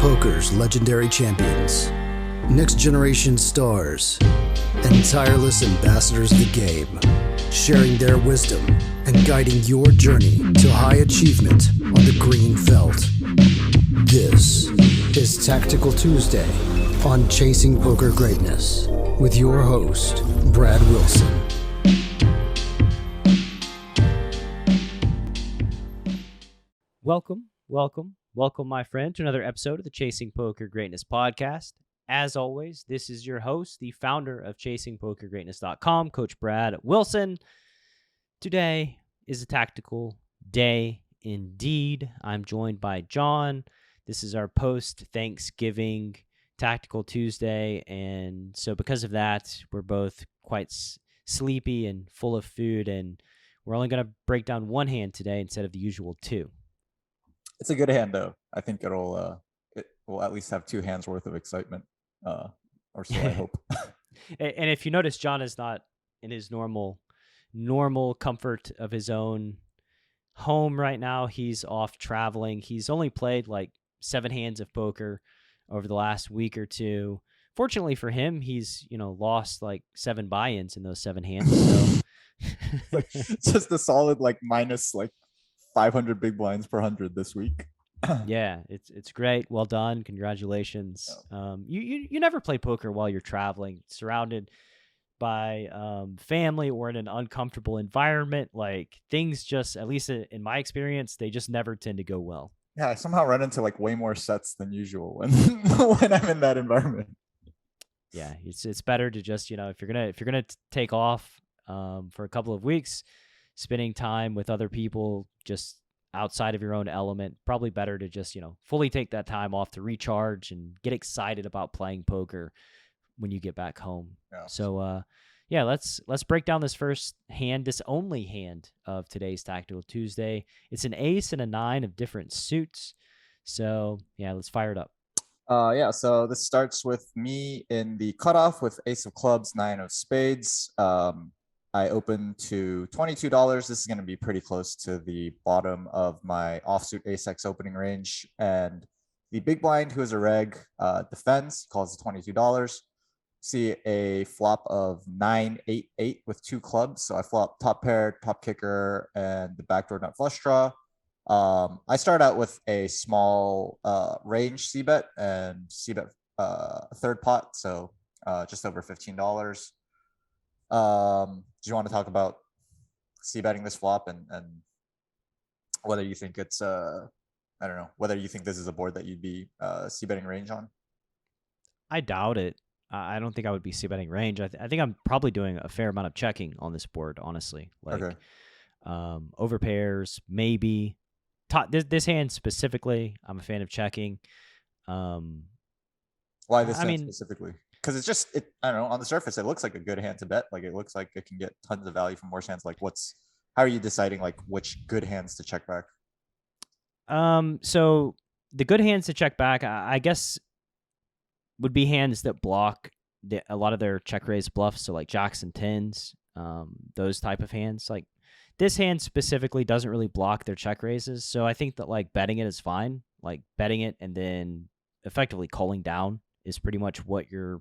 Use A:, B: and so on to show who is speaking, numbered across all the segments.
A: Poker's legendary champions, next generation stars, and tireless ambassadors of the game, sharing their wisdom and guiding your journey to high achievement on the green felt. This is Tactical Tuesday on Chasing Poker Greatness with your host, Brad Wilson.
B: Welcome, my friend, to another episode of the Chasing Poker Greatness podcast. As always, this is your host, the founder of ChasingPokerGreatness.com, Coach Brad Wilson. Today is a tactical day indeed. I'm joined by Jon. This is our post-Thanksgiving Tactical Tuesday, and so because of that, we're both quite sleepy and full of food, and we're only going to break down one hand today instead of the usual two.
C: It's a good hand, though. I think it will at least have two hands worth of excitement, or so I hope.
B: And if you notice, Jon is not in his normal comfort of his own home right now. He's off traveling. He's only played like 7 hands of poker over the last week or two. Fortunately for him, he's lost like 7 buy-ins in those 7 hands. So
C: just a solid minus 500 big blinds per 100 this week.
B: Yeah, it's great. Well done. Congratulations. You never play poker while you're traveling, surrounded by family or in an uncomfortable environment. Like things just, at least in my experience, they just never tend to go well.
C: Yeah, I somehow run into way more sets than usual when I'm in that environment.
B: Yeah, it's better to just if you're gonna take off for a couple of weeks, spending time with other people just outside of your own element, probably better to just, fully take that time off to recharge and get excited about playing poker when you get back home.
C: Yeah.
B: So, let's break down this first hand, this only hand of today's Tactical Tuesday. It's an ace and a 9 of different suits. So, yeah, let's fire it up.
C: So this starts with me in the cutoff with ace of clubs, 9 of spades. I opened to $22. This is going to be pretty close to the bottom of my offsuit ace-x opening range. And the big blind, who is a reg, defends, calls it $22. See a flop of 9-8-8 with 2 clubs. So I flop top pair, top kicker, and the backdoor nut flush draw. I start out with a small range c-bet and c-bet third pot, so just over $15. Do you want to talk about c-betting this flop and whether you think it's whether you think this is a board that you'd be c-betting range on?
B: I doubt it. I don't think I would be c-betting range. I think I'm probably doing a fair amount of checking on this board, honestly.
C: Okay.
B: Over pairs, maybe. This hand specifically, I'm a fan of checking.
C: Why this hand specifically? Because it's just, I don't know, on the surface, it looks like a good hand to bet. It looks like it can get tons of value from worse hands. How are you deciding which good hands to check back?
B: So the good hands to check back, I guess, would be hands that block a lot of their check raise bluffs. So like jacks and tens, those type of hands. Like this hand specifically doesn't really block their check raises. So I think that betting it is fine. Like betting it and then effectively calling down is pretty much what your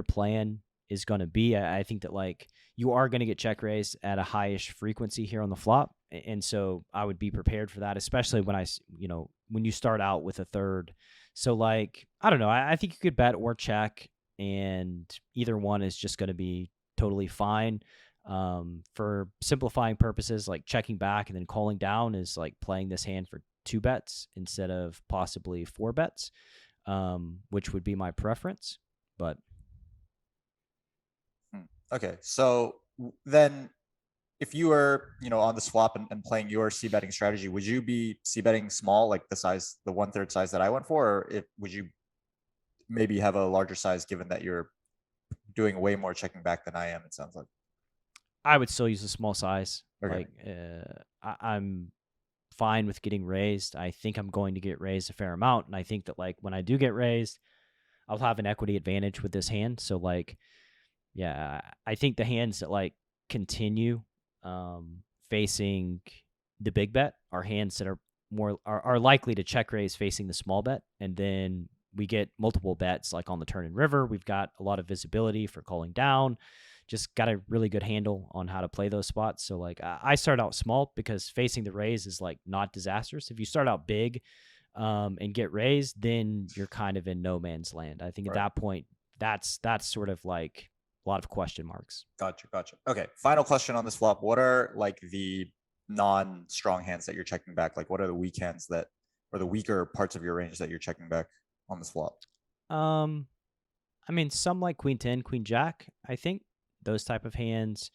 B: plan is going to be. I think that you are going to get check raised at a highish frequency here on the flop, and so I would be prepared for that, especially when when you start out with a third. So I don't know, I think you could bet or check, and either one is just going to be totally fine. For simplifying purposes, checking back and then calling down is playing this hand for 2 bets instead of possibly 4 bets. Which would be my preference, but.
C: Okay. So then if you were, on the swap and playing your c-betting strategy, would you be c-betting small, the 1/3 size that I went for, or would you maybe have a larger size given that you're doing way more checking back than I am, it sounds like?
B: I would still use a small size.
C: Okay.
B: I'm fine with getting raised. I think I'm going to get raised a fair amount, and I think that when I do get raised, I'll have an equity advantage with this hand. So I think the hands that continue facing the big bet are hands that are are likely to check raise facing the small bet, and then we get multiple bets like on the turn and river. We've got a lot of visibility for calling down. Just got a really good handle on how to play those spots. So like I start out small because facing the raise is like not disastrous. If you start out big and get raised, then you're kind of in no man's land. I think at that point, that's sort of like a lot of question marks.
C: Gotcha. Okay, final question on this flop. What are like the non-strong hands that you're checking back? Like what are the weak hands that, or the weaker parts of your range that you're checking back on this flop?
B: I mean, some like queen 10, queen jack, I think. Those type of hands.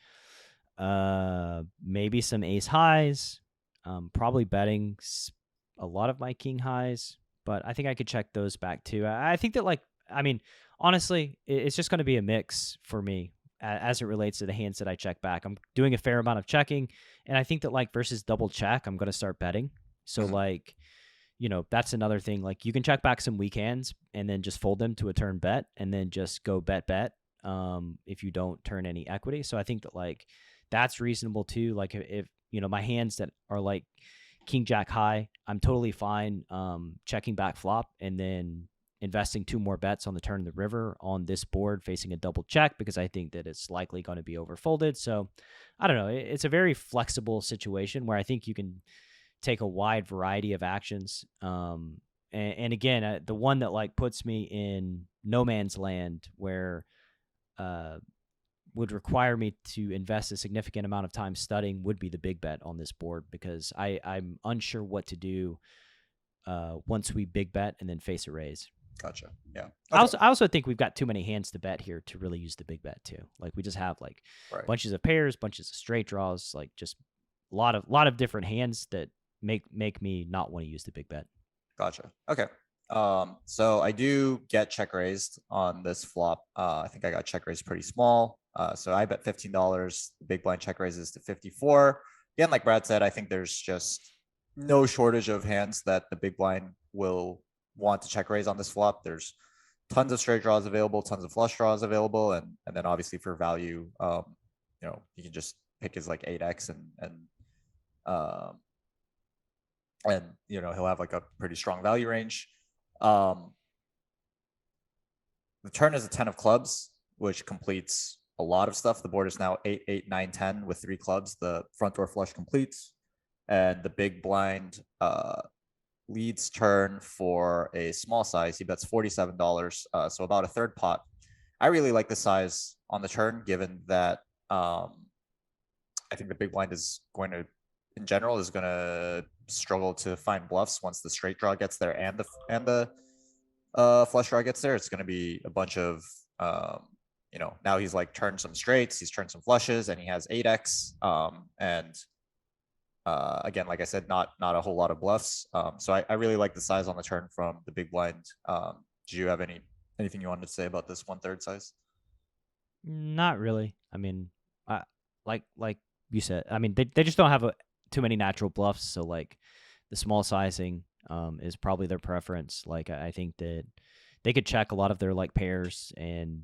B: Maybe some ace highs. Probably betting a lot of my king highs, but I think I could check those back too. I think that, like, I mean, honestly, it's just going to be a mix for me as it relates to the hands that I check back. I'm doing a fair amount of checking, and I think that like versus double check, I'm going to start betting. So like, you know, that's another thing. Like you can check back some weak hands and then just fold them to a turn bet and then just go bet. If you don't turn any equity. So I think that like that's reasonable too. Like if you know, my hands that are like king jack high, I'm totally fine checking back flop and then investing 2 more bets on the turn of the river on this board facing a double check because I think that it's likely going to be overfolded. So I don't know. It's a very flexible situation where I think you can take a wide variety of actions. And again, the one that like puts me in no man's land where would require me to invest a significant amount of time studying would be the big bet on this board because I'm unsure what to do once we big bet and then face a raise.
C: Gotcha. Yeah.
B: Okay. I also think we've got too many hands to bet here to really use the big bet too. Like we just have like bunches of pairs, bunches of straight draws, like just a lot of different hands that make me not want to use the big bet.
C: Gotcha. Okay. So I do get check raised on this flop. I think I got check raised pretty small. So I bet $15. The big blind check raises to 54. Again, like Brad said, I think there's just no shortage of hands that the big blind will want to check raise on this flop. There's tons of straight draws available, tons of flush draws available, and then obviously for value, you know, you can just pick his like 8x and you know, he'll have like a pretty strong value range. The turn is a 10 of clubs, which completes a lot of stuff. The board is now 8, 8, 9, 10 with 3 clubs. The front door flush completes, and the big blind leads turn for a small size. He bets $47, so about a third pot. I really like the size on the turn, given that I think the big blind is going to, in general, is going to struggle to find bluffs once the straight draw gets there and the flush draw gets there. It's going to be a bunch of you know, now he's like turned some straights, he's turned some flushes, and he has 8x. And again, like I said, not a whole lot of bluffs. So I really like the size on the turn from the big blind. Do you have anything you wanted to say about this 1/3 size?
B: Not really. I mean, like you said, I mean, they just don't have too many natural bluffs. So like the small sizing is probably their preference. Like I think that they could check a lot of their like pairs and,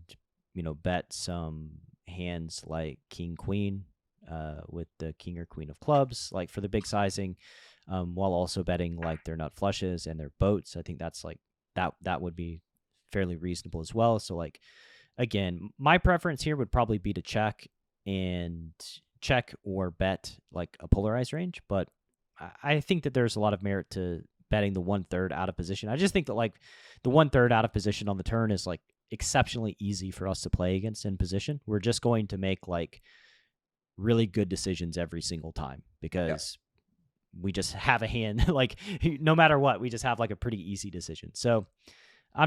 B: you know, bet some hands like king queen with the king or queen of clubs, like for the big sizing, while also betting like their nut flushes and their boats. I think that's like that would be fairly reasonable as well. So like, again, my preference here would probably be to check or bet like a polarized range, but I think that there's a lot of merit to betting the 1/3 out of position. I just think that like the 1/3 out of position on the turn is like exceptionally easy for us to play against in position. We're just going to make like really good decisions every single time because we just have a hand, like no matter what, we just have like a pretty easy decision. So I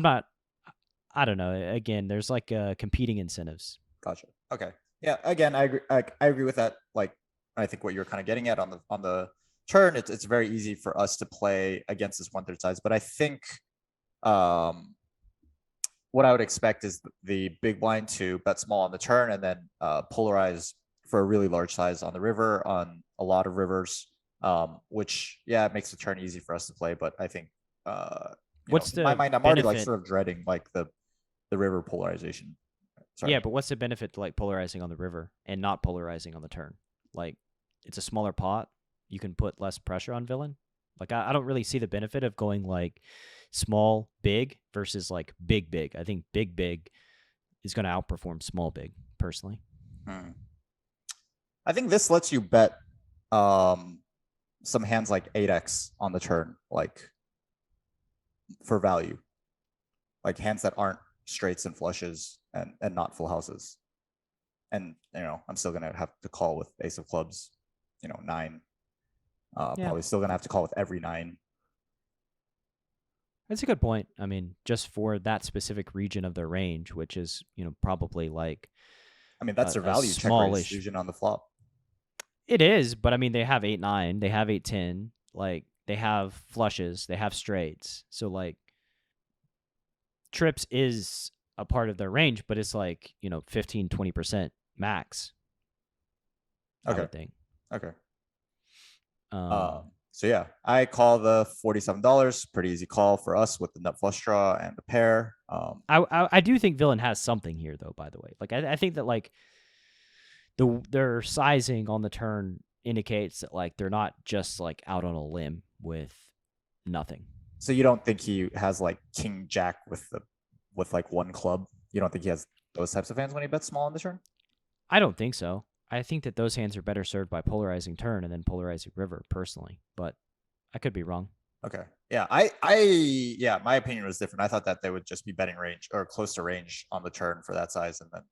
B: don't know. Again, there's like competing incentives.
C: Gotcha. Okay. Yeah. Again, I agree. I agree with that. Like, I think what you're kind of getting at on the turn, it's very easy for us to play against this 1/3 size. But I think what I would expect is the big blind to bet small on the turn and then polarize for a really large size on the river, on a lot of rivers, which it makes the turn easy for us to play. But I think in my mind, I'm already like sort of dreading like the river polarization. Sorry.
B: Yeah, but what's the benefit to like polarizing on the river and not polarizing on the turn? Like, it's a smaller pot. You can put less pressure on villain. Like I don't really see the benefit of going like small big versus like big big. I think big is going to outperform small big personally.
C: I think this lets you bet some hands like 8x on the turn, like for value, like hands that aren't straights and flushes and not full houses. And I'm still gonna have to call with ace of clubs, 9. Probably still gonna have to call with every 9.
B: That's a good point. I mean, just for that specific region of their range, which is probably like.
C: I mean, that's their value check raise fusion on the flop.
B: It is, but I mean, they have 8-9, they have 8-10, like they have flushes, they have straights. So like, trips is a part of their range, but it's like 15-20% max.
C: Okay.
B: I would think.
C: Okay. So yeah, I call the $47. Pretty easy call for us with the nut flush draw and the pair.
B: I do think villain has something here though. By the way, like I think that like their sizing on the turn indicates that like they're not just like out on a limb with nothing.
C: So you don't think he has like king jack with like one club? You don't think he has those types of hands when he bets small on the turn?
B: I don't think so. I think that those hands are better served by polarizing turn and then polarizing river personally, but I could be wrong.
C: Okay. Yeah. Yeah, my opinion was different. I thought that they would just be betting range or close to range on the turn for that size and then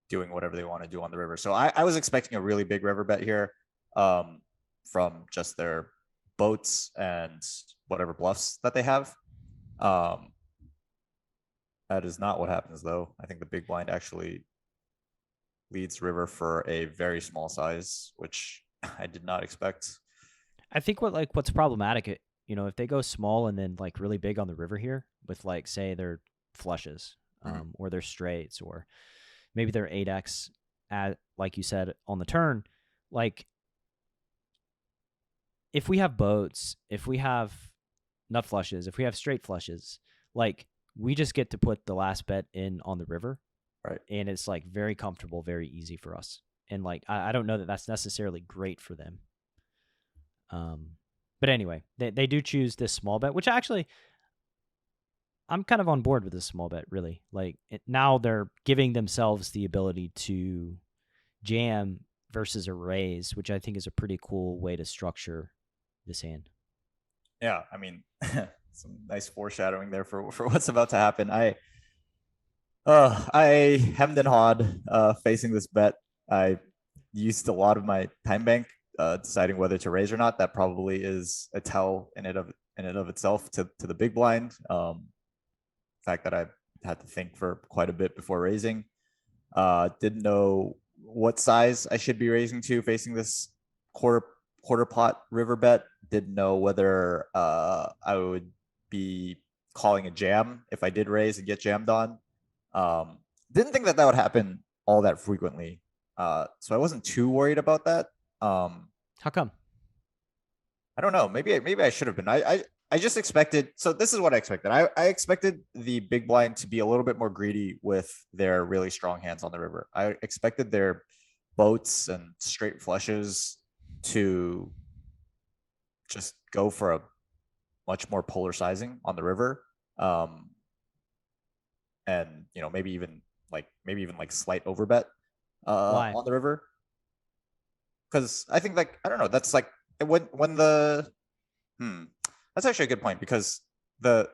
C: doing whatever they want to do on the river. So I was expecting a really big river bet here from just their boats and whatever bluffs that they have. That is not what happens though. I think the big blind actually leads river for a very small size, which I did not expect.
B: I think what's problematic, if they go small and then like really big on the river here with like say their flushes or their straights or maybe their 8x at like you said on the turn, like if we have boats, if we have nut flushes, if we have straight flushes, like we just get to put the last bet in on the river.
C: Right.
B: And it's like very comfortable, very easy for us. And like, I don't know that that's necessarily great for them. But anyway, they do choose this small bet, which actually I'm kind of on board with this small bet, really. Like now they're giving themselves the ability to jam versus a raise, which I think is a pretty cool way to structure this hand.
C: Yeah. I mean, some nice foreshadowing there for what's about to happen. I hemmed and hawed facing this bet. I used a lot of my time bank deciding whether to raise or not. That probably is a tell in and of itself to the big blind. Fact that I had to think for quite a bit before raising. Didn't know what size I should be raising to facing this quarter pot river bet. Didn't know whether I would be calling a jam if I did raise and get jammed on. Didn't think that would happen all that frequently. So I wasn't too worried about that.
B: How come?
C: I don't know. Maybe I should have been. I just expected. So this is what I expected. I expected the big blind to be a little bit more greedy with their really strong hands on the river. I expected their boats and straight flushes to just go for a much more polar sizing on the river. And maybe even like slight overbet on the river. Because I think I don't know, that's like when the that's actually a good point because the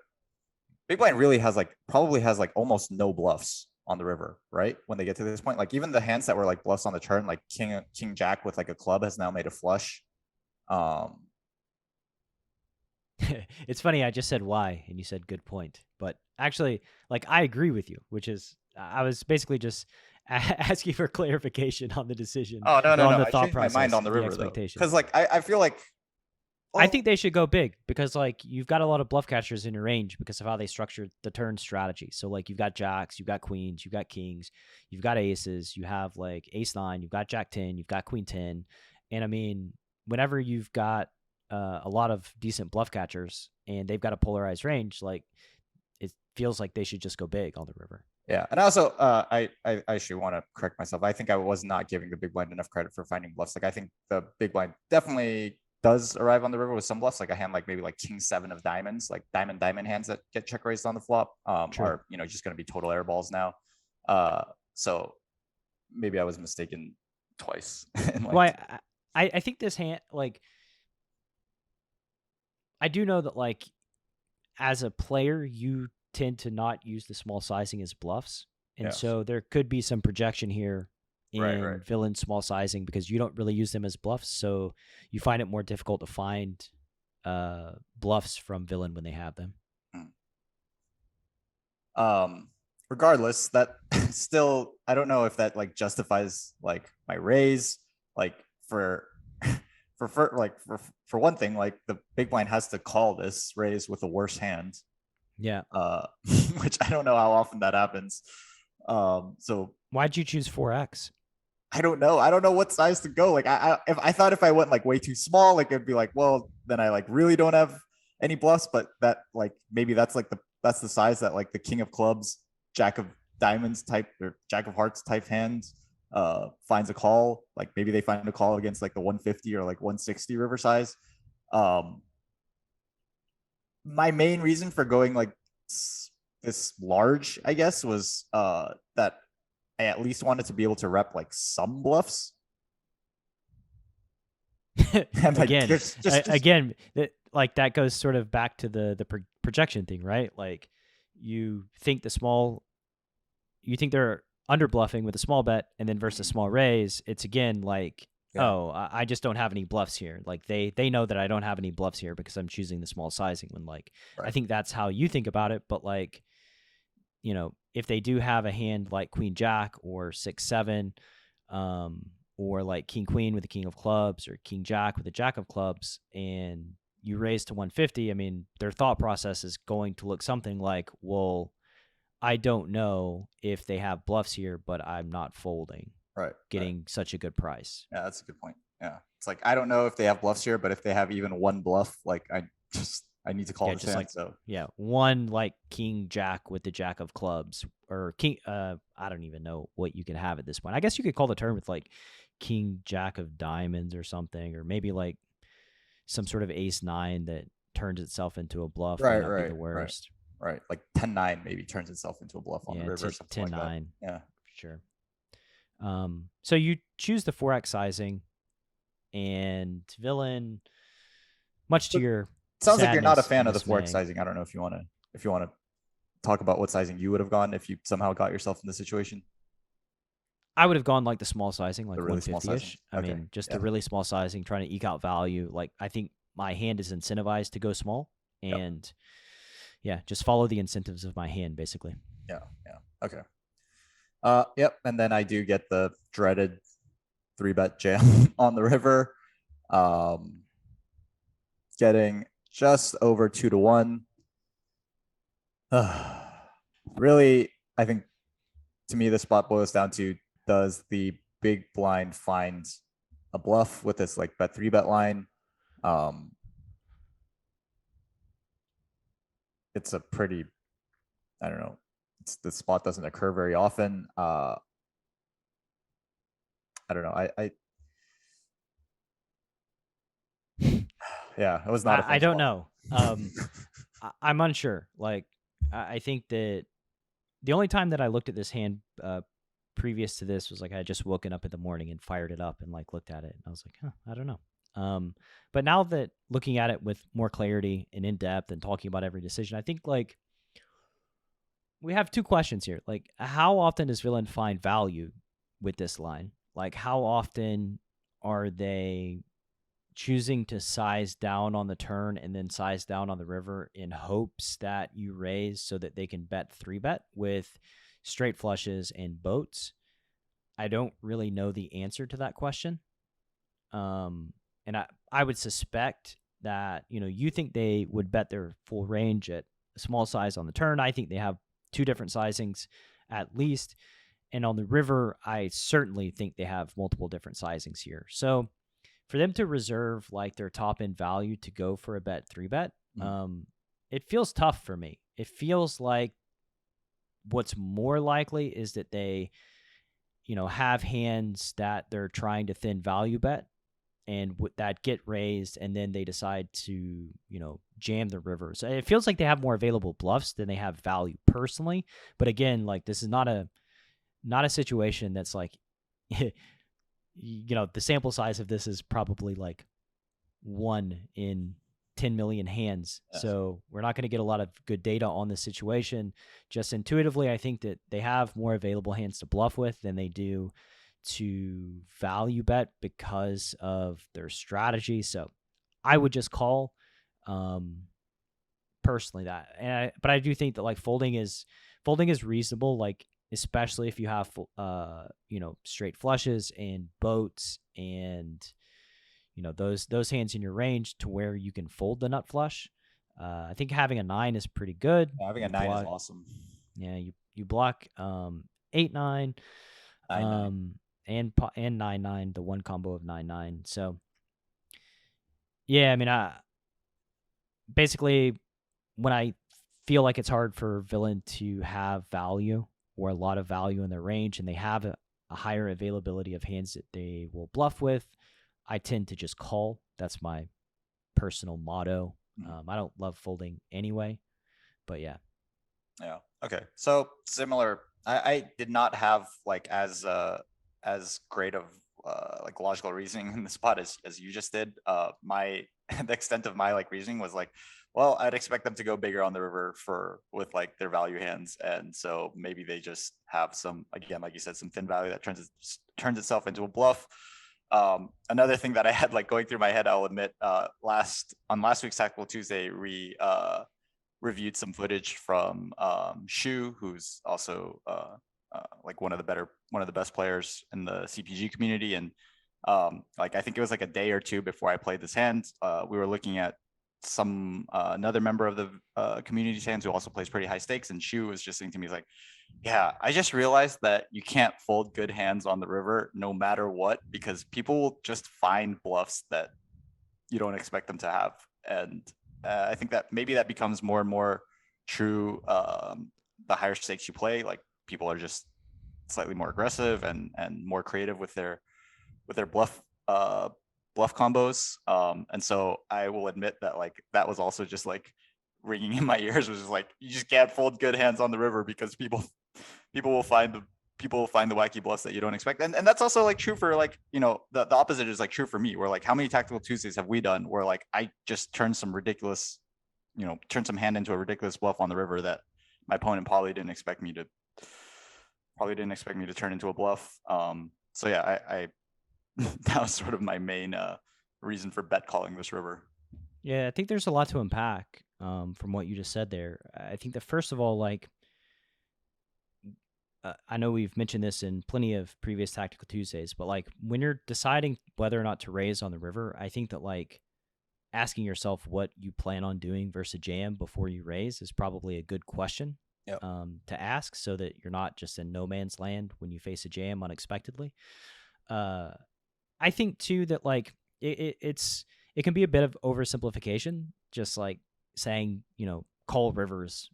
C: big blind really probably has almost no bluffs on the river, right? When they get to this point, like even the hands that were like bluffs on the turn, like king jack with like a club has now made a flush.
B: It's funny. I just said why, and you said good point. But actually, like I agree with you, which is I was basically just asking for clarification on the decision.
C: Oh no,
B: on
C: the
B: I
C: thought process, my mind on the river though, because I feel like
B: I think they should go big because like you've got a lot of bluff catchers in your range because of how they structured the turn strategy. So like you've got jacks, you've got queens, you've got kings, you've got aces, you have like ace 9, you've got jack 10, you've got queen 10, and I mean whenever you've got a lot of decent bluff catchers and they've got a polarized range, like it feels like they should just go big on the river.
C: Yeah, and also I actually want to correct myself. I think I was not giving the big blind enough credit for finding bluffs. Like I think the big blind definitely does arrive on the river with some bluffs, like a hand like maybe like king 7 of diamonds, like diamond hands that get check raised on the flop,
B: True.
C: are just going to be total air balls now. So maybe I was mistaken twice.
B: Well, I think this hand, like, I do know that, like, as a player, you tend to not use the small sizing as bluffs. And so there could be some projection here in villain small sizing because you don't really use them as bluffs. So you find it more difficult to find bluffs from villain when they have them.
C: Regardless, that still, I don't know if that like justifies like my raise, like for one thing, like the big blind has to call this raise with a worse hand.
B: Yeah.
C: Which I don't know how often that happens. So
B: why'd you choose 4x?
C: I don't know. I don't know what size to go. Like I thought if I went like way too small, like it'd be like, well, then I like really don't have any bluffs. But that like maybe that's the size that like the king of clubs, jack of diamonds type or jack of hearts type hand finds a call. Like maybe they find a call against like the 150 or like 160 river size. My main reason for going like this large, I guess, was that I at least wanted to be able to rep like some bluffs.
B: And like, again, like that goes sort of back to the projection thing, right? Like you think they're under bluffing with a small bet, and then versus small raise, it's again like, I just don't have any bluffs here. Like they know that I don't have any bluffs here because I'm choosing the small sizing. When like I think that's how you think about it, but like, if they do have a hand like Queen Jack or 6-7, or like King Queen with the King of Clubs or King Jack with the Jack of Clubs, and you raise to 150, I mean, their thought process is going to look something like, well, I don't know if they have bluffs here, but I'm not folding. Getting such a good price.
C: Yeah, that's a good point. Yeah. It's like, I don't know if they have bluffs here, but if they have even one bluff, like I need to call this hand.
B: Like,
C: so
B: one like King Jack with the Jack of Clubs or King. I don't even know what you can have at this point. I guess you could call the turn with like King Jack of Diamonds or something, or maybe like some sort of Ace-9 that turns itself into a bluff. Might not be the worst.
C: Right. Like 10-9 maybe turns itself into a bluff on the river.
B: 10-9. Like
C: yeah,
B: sure. So you choose the 4x sizing, and villain, much to your
C: sounds like you're not a fan of the 4x sizing. I don't know if you want to talk about what sizing you would have gone if you somehow got yourself in this situation.
B: I would have gone like the small sizing, like
C: really
B: 150-ish. I mean, just the really small sizing, trying to eke out value. Like I think my hand is incentivized to go small, and just follow the incentives of my hand, basically.
C: Yeah. Okay. Yep. And then I do get the dreaded 3-bet jam on the river. Getting just over 2-1. Really, I think to me, the spot boils down to, does the big blind find a bluff with this like bet 3-bet line? It's a pretty, I don't know. The spot doesn't occur very often. I don't know. Yeah, it was not.
B: I don't know. I'm unsure. Like, I think that the only time that I looked at this hand previous to this was like I had just woken up in the morning and fired it up and like looked at it, and I was like, I don't know. But now that looking at it with more clarity and in depth and talking about every decision, I think like we have two questions here. Like, how often does villain find value with this line? Like, how often are they choosing to size down on the turn and then size down on the river in hopes that you raise so that they can bet 3-bet with straight flushes and boats? I don't really know the answer to that question. And I would suspect that, you think they would bet their full range at a small size on the turn. I think they have two different sizings at least. And on the river, I certainly think they have multiple different sizings here. So for them to reserve like their top end value to go for a bet 3-bet, it feels tough for me. It feels like what's more likely is that they, have hands that they're trying to thin value bet and that get raised, and then they decide to, jam the river. So it feels like they have more available bluffs than they have value personally. But again, like, this is not a situation that's like, the sample size of this is probably like 1 in 10 million hands.
C: Yes.
B: So we're not going to get a lot of good data on this situation. Just intuitively, I think that they have more available hands to bluff with than they do to value bet because of their strategy. So I would just call, personally, that. But I do think that like folding is reasonable, like especially if you have straight flushes and boats and those hands in your range to where you can fold the nut flush. I think having a 9 is pretty good.
C: Yeah, having a 9 is awesome.
B: Yeah, you block 8-9,
C: 9-9.
B: and 9-9, the one combo of 9-9. So yeah, I mean, basically when I feel like it's hard for villain to have value or a lot of value in their range, and they have a higher availability of hands that they will bluff with, I tend to just call. That's my personal motto. I don't love folding anyway, but yeah.
C: Yeah. Okay. So similar. I did not have like as great of like logical reasoning in the spot as you just did. The extent of my like reasoning was like, well, I'd expect them to go bigger on the river with like their value hands, and so maybe they just have some, again, like you said, some thin value that turns itself into a bluff. Another thing that I had like going through my head, I'll admit, last week's Tactical Tuesday, we reviewed some footage from Shu, who's also like one of the best players in the CPG community, and like I think it was like a day or two before I played this hand, we were looking at another member of the community's hands who also plays pretty high stakes, and Shu was just saying to me, he's like, yeah, I just realized that you can't fold good hands on the river no matter what, because people will just find bluffs that you don't expect them to have. And I think that maybe that becomes more and more true the higher stakes you play. Like, people are just slightly more aggressive and more creative with their bluff combos. And so I will admit that like that was also just like ringing in my ears, was just like, you just can't fold good hands on the river because people will find the wacky bluffs that you don't expect. And that's also like true for like, the opposite is like true for me, where like how many Tactical Tuesdays have we done where like I just turned some hand into a ridiculous bluff on the river that my opponent probably didn't expect me to turn into a bluff. So yeah, I that was sort of my main reason for bet calling this river.
B: Yeah, I think there's a lot to unpack from what you just said there. I think that first of all, like, I know we've mentioned this in plenty of previous Tactical Tuesdays, but like when you're deciding whether or not to raise on the river, I think that like asking yourself what you plan on doing versus jam before you raise is probably a good question.
C: Yep.
B: To ask, so that you're not just in no man's land when you face a jam unexpectedly. I think too that like it can be a bit of oversimplification, just like saying, call rivers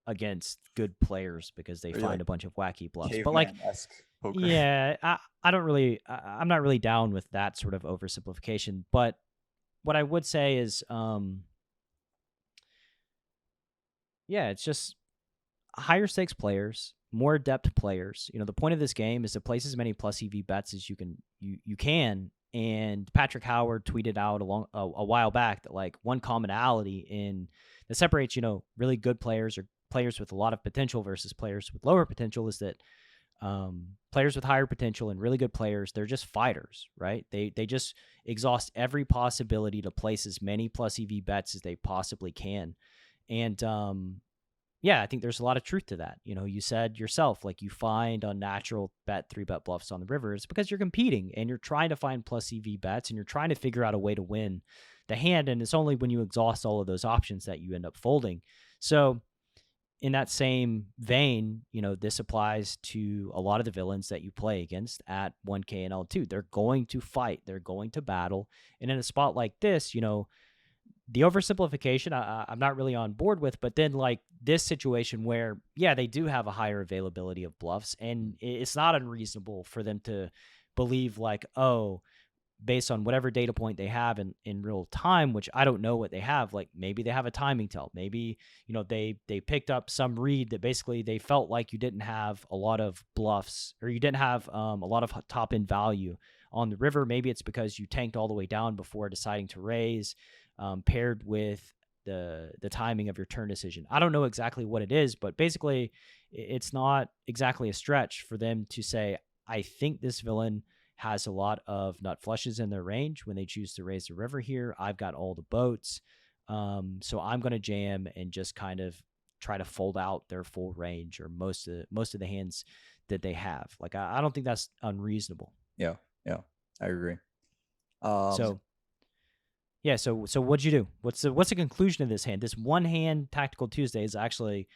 B: against good players because they find a bunch of wacky bluffs. But like,
C: poker.
B: Yeah, I'm not really down with that sort of oversimplification. But what I would say is, it's just higher stakes players, more adept players. The point of this game is to place as many plus EV bets as you can. And Patrick Howard tweeted out a while back that like one commonality that separates, really good players or players with a lot of potential versus players with lower potential is that players with higher potential and really good players, they're just fighters, right? They just exhaust every possibility to place as many plus EV bets as they possibly can. And I think there's a lot of truth to that. You said yourself, like, you find unnatural 3-bet bluffs on the river. It's because you're competing and you're trying to find plus EV bets and you're trying to figure out a way to win the hand. And it's only when you exhaust all of those options that you end up folding. So in that same vein, this applies to a lot of the villains that you play against at 1K and L2. They're going to fight. They're going to battle. And in a spot like this, the oversimplification, I'm not really on board with, but then like this situation where, they do have a higher availability of bluffs, and it's not unreasonable for them to believe like, oh, based on whatever data point they have in real time, which I don't know what they have. Like maybe they have a timing tell. Maybe, they picked up some read that basically they felt like you didn't have a lot of bluffs, or you didn't have a lot of top end value on the river. Maybe it's because you tanked all the way down before deciding to raise, paired with the timing of your turn decision. I don't know exactly what it is, but basically it's not exactly a stretch for them to say, I think this villain has a lot of nut flushes in their range when they choose to raise the river here. I've got all the boats. So I'm going to jam and just kind of try to fold out their full range, or most of the hands that they have. Like, I don't think that's unreasonable.
C: Yeah, I agree.
B: So what'd you do? What's the conclusion of this hand? This one hand Tactical Tuesday is actually,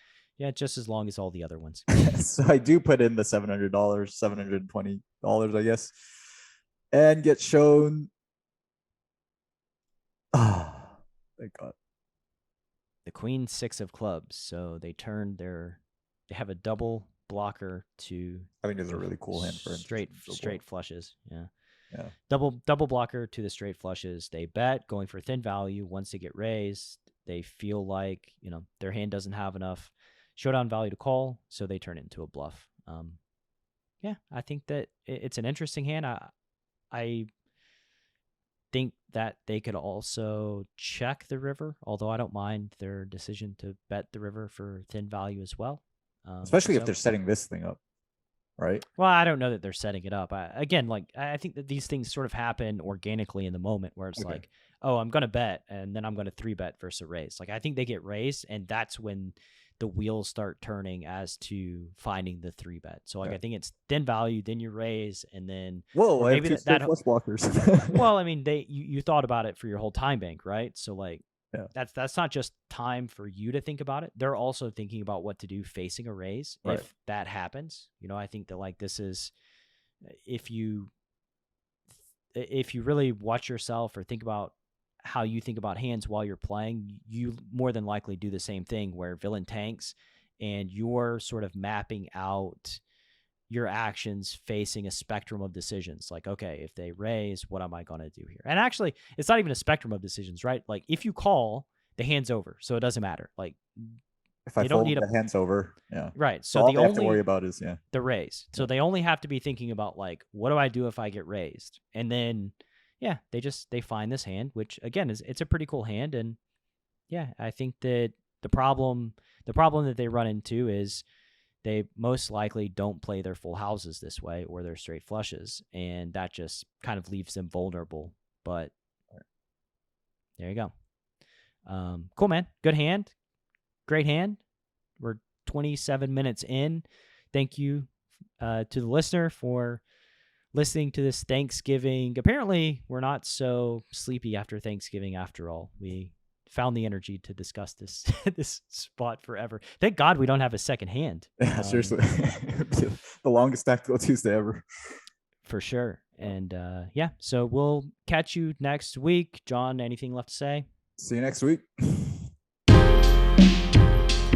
B: just as long as all the other ones.
C: So I do put in the $700, $720, I guess, and get shown. Thank God.
B: The Queen 6 of clubs. So they have a double blocker to.
C: I think it's a really cool hand for him.
B: Straight flushes. Yeah.
C: Yeah.
B: Double blocker to the straight flushes. They bet, going for thin value. Once they get raised, they feel like, their hand doesn't have enough showdown value to call, so they turn it into a bluff. I think that it's an interesting hand. I think that they could also check the river, although I don't mind their decision to bet the river for thin value as well.
C: Especially if they're setting this thing up, right?
B: Well, I don't know that they're setting it up. I think that these things sort of happen organically in the moment, where it's like, oh, I'm going to bet, and then I'm going to 3-bet versus a raise. Like, I think they get raised, and that's when the wheels start turning as to finding the 3-bet. So I think it's thin value, then you raise, and then
C: I have two straight flush blockers.
B: Well, I mean, you thought about it for your whole time bank, right? So that's not just time for you to think about it. They're also thinking about what to do facing a raise if that happens. I think that this is, if you really watch yourself or think about how you think about hands while you're playing, you more than likely do the same thing, where villain tanks and you're sort of mapping out your actions facing a spectrum of decisions. Like, okay, if they raise, what am I going to do here? And actually, it's not even a spectrum of decisions, right? Like, if you call, the hand's over, so it doesn't matter. Like,
C: if I fold, the hand's over. Yeah.
B: Right. So
C: all they have to worry about is
B: the raise. So they only have to be thinking about, like, what do I do if I get raised? And then they find this hand, which again it's a pretty cool hand. And I think that the problem that they run into is they most likely don't play their full houses this way, or their straight flushes, and that just kind of leaves them vulnerable. But there you go. Cool, man. Good hand. Great hand. We're 27 minutes in. Thank you to the listener for listening to this Thanksgiving. Apparently, we're not so sleepy after Thanksgiving after all. We found the energy to discuss this this spot forever. Thank God we don't have a second hand.
C: Yeah, seriously. The longest Tactical Tuesday ever.
B: For sure. And so we'll catch you next week. John, anything left to say?
C: See you next week.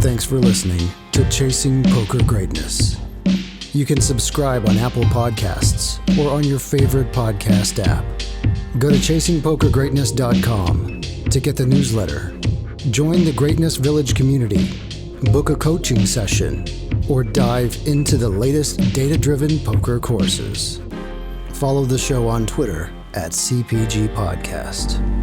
A: Thanks for listening to Chasing Poker Greatness. You can subscribe on Apple Podcasts or on your favorite podcast app. Go to chasingpokergreatness.com to get the newsletter, join the Greatness Village community, book a coaching session, or dive into the latest data-driven poker courses. Follow the show on Twitter @CPG Podcast.